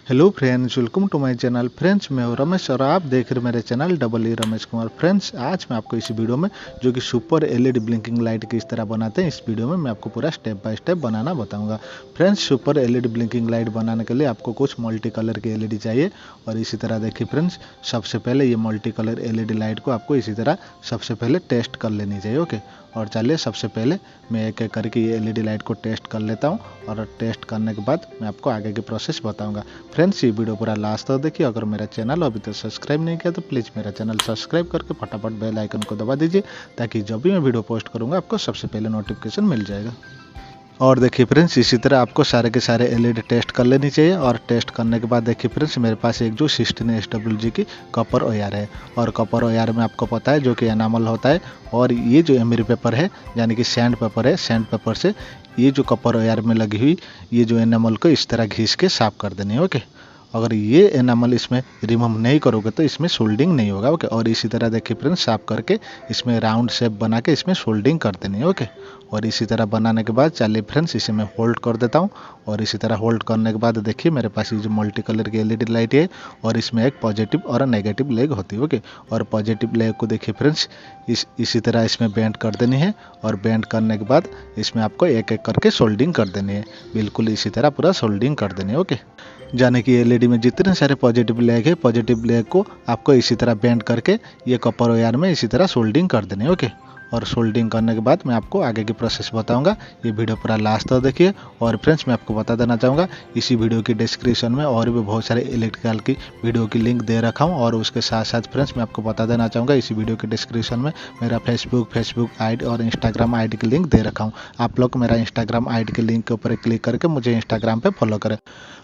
Hello friends, welcome to my channel. Friends, मैं हूं रमेश और आप देख रहे हैं मेरे channel double E Ramesh Kumar. Friends, आज मैं आपको इस वीडियो में जो कि सुपर एलईडी ब्लिंकिंग लाइट किस तरह बनाते हैं, इस वीडियो में मैं आपको पूरा स्टेप बाय स्टेप बनाना बताऊंगा। Friends, super LED blinking light बनाने के लिए आपको कुछ मल्टी कलर की एलईडी चाहिए। और इसी तरह देखिए फ्रेंड्स, सबसे पहले ये मल्टी कलर एलईडी लाइट को आपको इसी तरह सबसे पहले टेस्ट कर लेनी चाहिए। ओके, और चलिए सबसे पहले मैं एक एक करके ये एलईडी लाइट को टेस्ट कर लेता हूँ और टेस्ट करने के बाद मैं आपको आगे की प्रोसेस बताऊंगा। फ्रेंड्स, ये वीडियो पूरा लास्ट तक देखिए। अगर मेरा चैनल अभी तक सब्सक्राइब नहीं किया तो प्लीज़ मेरा चैनल सब्सक्राइब करके फटाफट बेल आइकन को दबा दीजिए, ताकि जब भी मैं वीडियो पोस्ट करूँगा आपको सबसे पहले नोटिफिकेशन मिल जाएगा। और देखिए फ्रेंड्स, इसी तरह आपको सारे के सारे एलईडी टेस्ट कर लेनी चाहिए। और टेस्ट करने के बाद देखिए फ्रेंड्स, मेरे पास एक जो 16SWG की कॉपर वायर है। और कॉपर वायर में आपको पता है जो कि एनामल होता है। और ये जो एमरी पेपर है यानी कि सैंड पेपर है, सैंड पेपर से ये जो कॉपर वायर में लगी हुई ये जो एनामल को इस तरह घिस के साफ कर देनी है। ओके, अगर ये एनामल इसमें रिमूव नहीं करोगे तो इसमें सोल्डिंग नहीं होगा। ओके, और इसी तरह देखिए फ्रेंड्स, साफ करके इसमें राउंड शेप बना के इसमें सोल्डिंग कर देनी है। ओके, और इसी तरह बनाने के बाद चलिए फ्रेंड्स, इसे मैं होल्ड कर देता हूँ। और इसी तरह होल्ड करने के बाद देखिए मेरे पास ये जो मल्टी कलर की एलईडी लाइट है और इसमें एक पॉजिटिव और नेगेटिव लेग होती है। ओके, और पॉजिटिव लेग को देखिए फ्रेंड्स इसी तरह इसमें बेंड कर देनी है। और बेंड करने के बाद इसमें आपको एक एक करके सोल्डिंग कर देनी है। बिल्कुल इसी तरह पूरा सोल्डिंग कर देनी है। ओके, जाने कि एलईडी में जितने सारे पॉजिटिव लेग है, पॉजिटिव लेग को आपको इसी तरह बेंड करके ये कॉपर वायर में इसी तरह सोल्डिंग कर देनी है। ओके, और सोल्डिंग करने के बाद मैं आपको आगे की प्रोसेस बताऊंगा। ये वीडियो पूरा लास्ट तक देखिए। और फ्रेंड्स, मैं आपको बता देना चाहूँगा, इसी वीडियो की डिस्क्रिप्शन में और भी बहुत सारे इलेक्ट्रिकल की वीडियो की लिंक दे रखा हूँ। और उसके साथ साथ फ्रेंड्स, मैं आपको बता देना चाहूँगा, इसी वीडियो की डिस्क्रिप्शन में मेरा फेसबुक आईडी और इंस्टाग्राम आईडी की लिंक दे रखा हूँ। आप लोग मेरा इंस्टाग्राम आईडी के लिंक के ऊपर क्लिक करके मुझे इंस्टाग्राम पर फॉलो करें।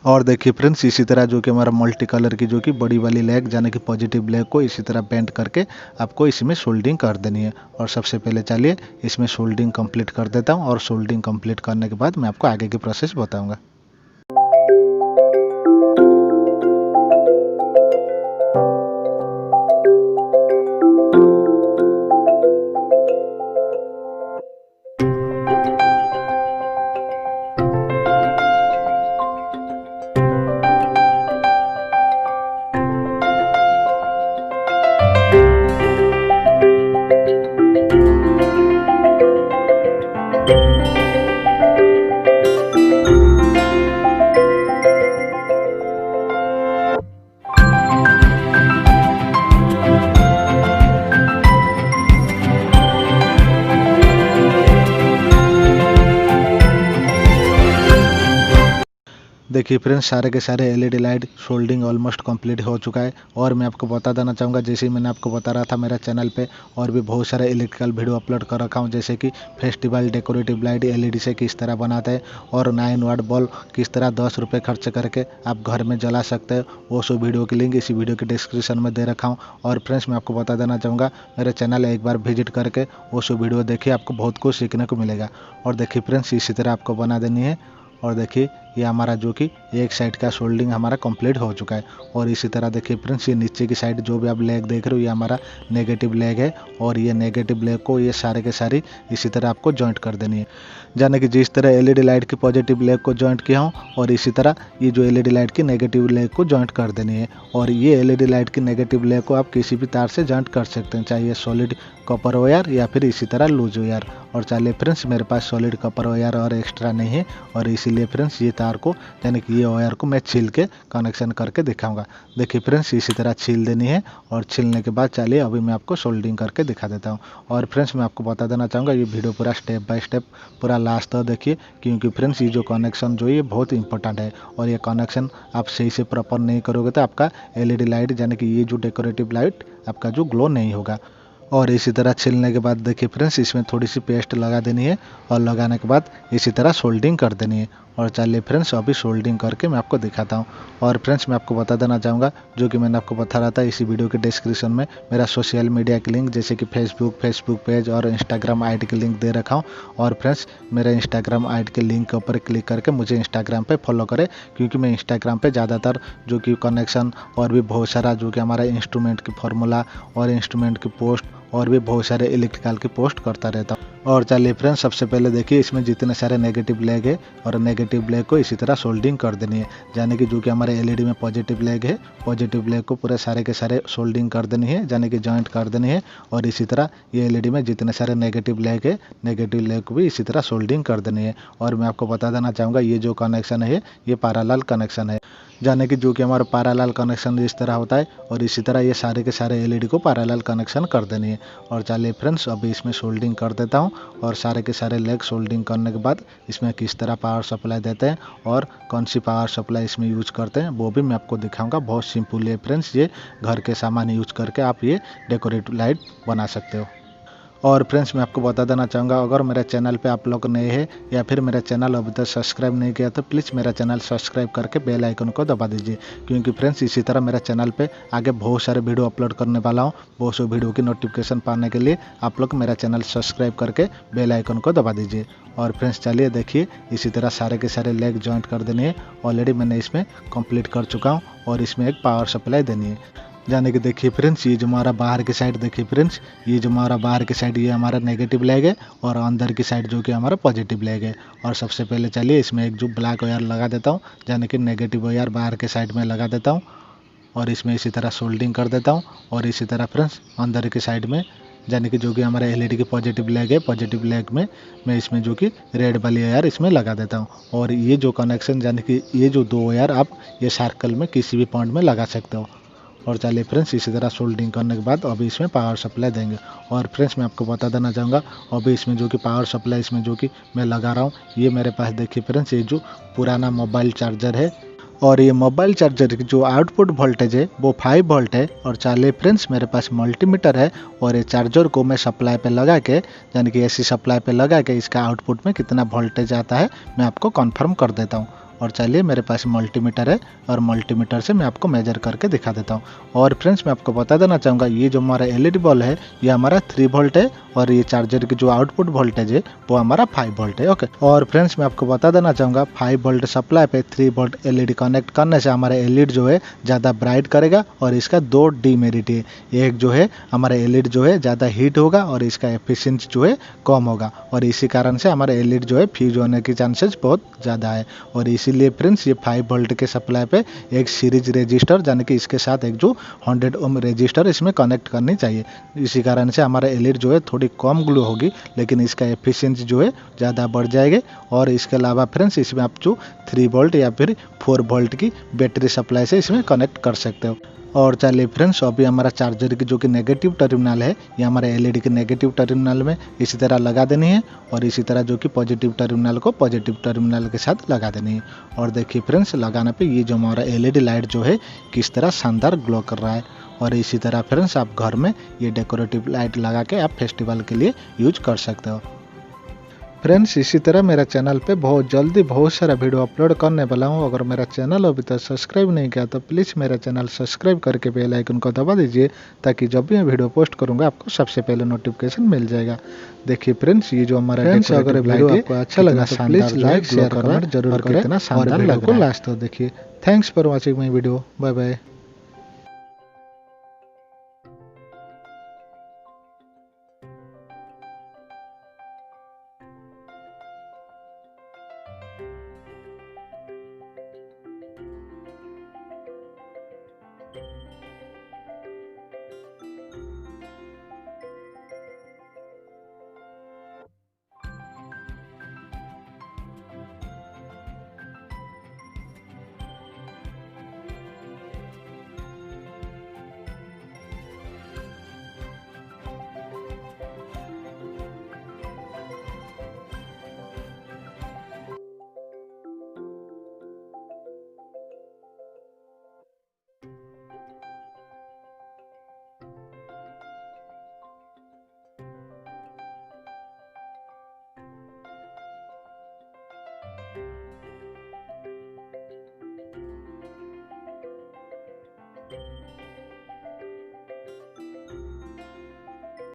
और देखिए फ्रेंड्स, इसी तरह जो कि हमारा मल्टी कलर की जो कि बड़ी वाली लेग यानी कि पॉजिटिव लेग को इसी तरह बेंड करके आपको इसमें सोल्डिंग कर देनी है। और सबसे पहले चलिए इसमें सोल्डिंग कंप्लीट कर देता हूं। और सोल्डिंग कंप्लीट करने के बाद मैं आपको आगे की प्रोसेस बताऊंगा। देखिए फ्रेंड्स, सारे के सारे LED light soldering almost complete हो चुका है। और मैं आपको बता देना चाहूँगा, जैसे ही मैंने आपको बता रहा था, मेरा चैनल पे और भी बहुत सारे इलेक्ट्रिकल वीडियो अपलोड कर रखा हूँ, जैसे कि फेस्टिवल डेकोरेटिव लाइट एलईडी से किस तरह बनाते हैं और 9 वाट बल्ब किस तरह 10 रुपये खर्च करके आप घर में जला सकते हैं। वो सब वीडियो की लिंक इसी वीडियो के डिस्क्रिप्शन में दे रखा हूँ। और फ्रेंड्स, मैं आपको बता देना चाहूँगा, मेरे चैनल एक बार विजिट करके वो सब वीडियो देखिए, आपको बहुत कुछ सीखने को मिलेगा। और देखिए फ्रेंड्स, इसी तरह आपको बना देनी है। और देखिए ये हमारा जो कि एक साइड का सोल्डिंग हमारा कंप्लीट हो चुका है। और इसी तरह देखिए फ्रेंड्स, ये नीचे की साइड जो भी आप लेग देख रहे हो, ये हमारा नेगेटिव लेग है। और ये नेगेटिव लेग को ये सारे के सारी इसी तरह आपको जॉइंट कर देनी है। जाने कि जिस तरह एलईडी लाइट की पॉजिटिव लेग को जॉइंट किया हूँ, और इसी तरह ये जो एलईडी लाइट की नेगेटिव लेग को जॉइंट कर देनी है। और ये एलईडी लाइट की नेगेटिव लेग को आप किसी भी तार से जॉइंट कर सकते हैं, चाहे सॉलिड कॉपर वायर या फिर इसी तरह लूज वायर। और चलिए फ्रेंड्स, मेरे पास सॉलिड कॉपर वायर और एक्स्ट्रा नहीं है, और इसीलिए फ्रेंड्स ये तार को यानी कि ये वायर को मैं छील के कनेक्शन करके दिखाऊंगा। देखिए फ्रेंड्स, इसी तरह छील देनी है। और छीलने के बाद चलिए अभी मैं आपको सोल्डिंग करके दिखा देता हूँ। और फ्रेंड्स, मैं आपको बता देना चाहूँगा, ये वीडियो पूरा स्टेप बाय स्टेप पूरा लास्ट तक देखिए, क्योंकि फ्रेंड्स ये जो कनेक्शन जो ये बहुत इंपॉर्टेंट है। और ये कनेक्शन आप सही से प्रॉपर नहीं करोगे तो आपका एलईडी लाइट यानी कि ये जो डेकोरेटिव लाइट आपका जो ग्लो नहीं होगा। और इसी तरह छीलने के बाद देखिए फ्रेंड्स, इसमें थोड़ी सी पेस्ट लगा देनी है। और लगाने के बाद इसी तरह सोल्डिंग कर देनी है। और चलिए फ्रेंड्स, अभी सोल्डिंग करके मैं आपको दिखाता हूँ। और फ्रेंड्स, मैं आपको बता देना चाहूँगा, जो कि मैंने आपको बता रहा था, इसी वीडियो के डिस्क्रिप्शन में मेरा सोशल मीडिया की लिंक जैसे कि फेसबुक पेज और इंस्टाग्राम आईडी की लिंक दे रखा हूँ। और फ्रेंड्स, मेरे इंस्टाग्राम आईडी के लिंक के ऊपर क्लिक करके मुझे इंस्टाग्राम पे फॉलो करें, क्योंकि मैं इंस्टाग्राम पे ज़्यादातर जो कि कनेक्शन और भी बहुत सारा जो कि हमारा इंस्ट्रूमेंट की फार्मूला और इंस्ट्रूमेंट की पोस्ट और भी बहुत सारे इलेक्ट्रिकल की पोस्ट करता रहता हूँ। और चलिए फ्रेंड्स, सबसे पहले देखिए इसमें जितने सारे नेगेटिव लेग है और नेगेटिव लेग को इसी तरह सोल्डिंग कर देनी है। यानी कि जो कि हमारे एलईडी में पॉजिटिव लेग है, पॉजिटिव लेग को पूरे सारे के सारे सोल्डिंग कर देनी है, यानी कि जॉइंट कर देनी है। और इसी तरह ये एलईडी में जितने सारे नेगेटिव लेग है, नेगेटिव लेग को भी इसी तरह सोल्डिंग कर देनी है। और मैं आपको बता देना चाहूँगा, ये जो कनेक्शन है ये पैरेलल कनेक्शन है, यानी कि जो कि हमारा पैरेलल कनेक्शन इस तरह होता है। और इसी तरह ये सारे के सारे एलईडी को पैरेलल कनेक्शन कर देनी है। और चलिए फ्रेंड्स, अभी इसमें सोल्डिंग कर देता हूँ। और सारे के सारे लेग सोल्डिंग करने के बाद इसमें किस तरह पावर सप्लाई देते हैं और कौन सी पावर सप्लाई इसमें यूज करते हैं वो भी मैं आपको दिखाऊंगा। बहुत सिंपल है फ्रेंड्स, ये घर के सामान यूज करके आप ये डेकोरेटिव लाइट बना सकते हो। और फ्रेंड्स, मैं आपको बता देना चाहूँगा, अगर मेरे चैनल पे आप लोग नए हैं या फिर मेरा चैनल अभी तक सब्सक्राइब नहीं किया तो प्लीज़ मेरा चैनल सब्सक्राइब करके बेल आइकन को दबा दीजिए। क्योंकि फ्रेंड्स, इसी तरह मेरा चैनल पे आगे बहुत सारे वीडियो अपलोड करने वाला हूँ। बहुत से वीडियो की नोटिफिकेशन पाने के लिए आप लोग मेरा चैनल सब्सक्राइब करके बेल आइकन को दबा दीजिए। और फ्रेंड्स, चलिए देखिए इसी तरह सारे के सारे लेग जॉइंट कर देनी है। ऑलरेडी मैंने इसमें कंप्लीट कर चुका हूँ। और इसमें एक पावर सप्लाई देनी है, यानी कि देखिए फ्रेंड्स, ये जो हमारा बाहर की साइड देखिए फ्रेंड्स, ये जो हमारा बाहर की साइड ये हमारा नेगेटिव लेग है और अंदर की साइड जो कि हमारा पॉजिटिव लेग है। और सबसे पहले चलिए इसमें एक जो ब्लैक वायर लगा देता हूँ, यानी कि नेगेटिव वायर बाहर के साइड में लगा देता हूँ। और इसमें इसी तरह सोल्डिंग कर देता हूँ। और इसी तरह फ्रेंड्स अंदर की साइड में, यानी कि जो कि हमारे एलईडी की पॉजिटिव लेग है, पॉजिटिव लेग में मैं इसमें जो कि रेड वाली वायर इसमें लगा देता हूँ। और ये जो कनेक्शन, यानी कि ये जो दो वायर आप ये सर्कल में किसी भी पॉइंट में लगा सकते हो। और चलिए फ्रेंड्स, इसी तरह सोल्डिंग करने के बाद अभी इसमें पावर सप्लाई देंगे। और फ्रेंड्स, मैं आपको बता देना चाहूँगा, अभी इसमें जो कि पावर सप्लाई इसमें जो कि मैं लगा रहा हूँ, ये मेरे पास देखिए फ्रेंड्स, ये जो पुराना मोबाइल चार्जर है। और ये मोबाइल चार्जर की जो आउटपुट वोल्टेज है वो 5 वोल्ट है। और चलिए फ्रेंड्स, मेरे पास मल्टीमीटर है और ये चार्जर को मैं सप्लाई पे लगा के, यानी कि एसी सप्लाई पे लगा के इसका आउटपुट में कितना वोल्टेज आता है मैं आपको कन्फर्म कर देता हूँ। और चलिए मेरे पास मल्टीमीटर है और मल्टीमीटर से मैं आपको मेजर करके दिखा देता हूँ। और फ्रेंड्स, मैं आपको बता देना चाहूँगा, ये जो हमारा एलईडी बल्ब है ये हमारा 3 वोल्ट है और ये चार्जर की जो आउटपुट वोल्टेज है वो हमारा 5 वोल्ट है। ओके। और फ्रेंड्स, मैं आपको बता देना चाहूँगा, 5 वोल्ट सप्लाई पे 3 वोल्ट एलईडी कनेक्ट करने से हमारा एलईडी जो है ज़्यादा ब्राइट करेगा। और इसका 2 डीमेरिट है। एक जो है हमारा एलईडी जो है ज़्यादा हीट होगा और इसका एफिशिएंसी जो है कम होगा। और इसी कारण से हमारा एलईडी जो है फ्यूज होने की चांसेस बहुत ज़्यादा है। और इसीलिए फ्रेंड्स, ये 5 वोल्ट के सप्लाई पे एक सीरीज रजिस्टर, यानी कि इसके साथ एक जो 100 ओम रजिस्टर इसमें कनेक्ट करनी चाहिए। इसी कारण से हमारा एलईडी जो है थोड़ी कम ग्लो होगी, लेकिन इसका एफिशिएंसी जो है ज़्यादा बढ़ जाएगी। और इसके अलावा फ्रेंड्स, इसमें आप जो 3 वोल्ट या फिर 4 वोल्ट की बैटरी सप्लाई से इसमें कनेक्ट कर सकते हो। और चलिए फ्रेंड्स, अभी हमारा चार्जर की जो कि नेगेटिव टर्मिनल है ये हमारे एलईडी के नेगेटिव टर्मिनल में इसी तरह लगा देनी है। और इसी तरह जो कि पॉजिटिव टर्मिनल को पॉजिटिव टर्मिनल के साथ लगा देनी है। और देखिए फ्रेंड्स, लगाने पे ये जो हमारा एलईडी लाइट जो है किस तरह शानदार ग्लो कर रहा है। और इसी तरह फ्रेंड्स, आप घर में ये डेकोरेटिव लाइट लगा के आप फेस्टिवल के लिए यूज कर सकते हो। फ्रेंड्स, इसी तरह मेरा चैनल पे बहुत जल्दी बहुत सारा वीडियो अपलोड करने वाला हूँ। अगर मेरा चैनल अभी तक सब्सक्राइब नहीं किया तो प्लीज़ मेरा चैनल सब्सक्राइब करके बेल आइकन को दबा दीजिए, ताकि जब भी मैं वीडियो पोस्ट करूँगा आपको सबसे पहले नोटिफिकेशन मिल जाएगा। देखिए फ्रेंड्स, ये जो हमारा फ्रेंड्स, अगर वीडियो आपको अच्छा लगा तो प्लीज़ लाइक शेयर कमेंट जरूर करें। और वीडियो को लास्ट तक देखिए। Thanks for watching my video. Bye bye.